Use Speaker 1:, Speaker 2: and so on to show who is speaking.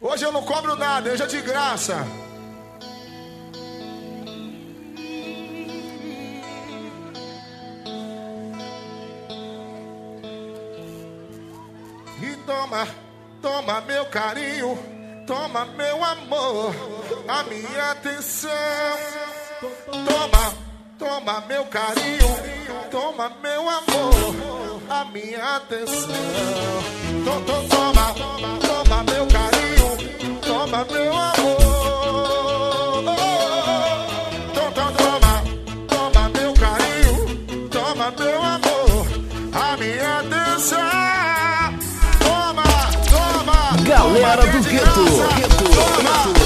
Speaker 1: Hoje eu não cobro nada, hoje é de graça. E toma, toma meu carinho, toma meu amor, a minha atenção. Toma, toma meu carinho, toma meu amor, a minha atenção. Toma, toma meu carinho, toma meu amor. Toma, toma meu carinho, toma meu amor, a minha atenção. Toma, toma,
Speaker 2: galera do
Speaker 1: gueto.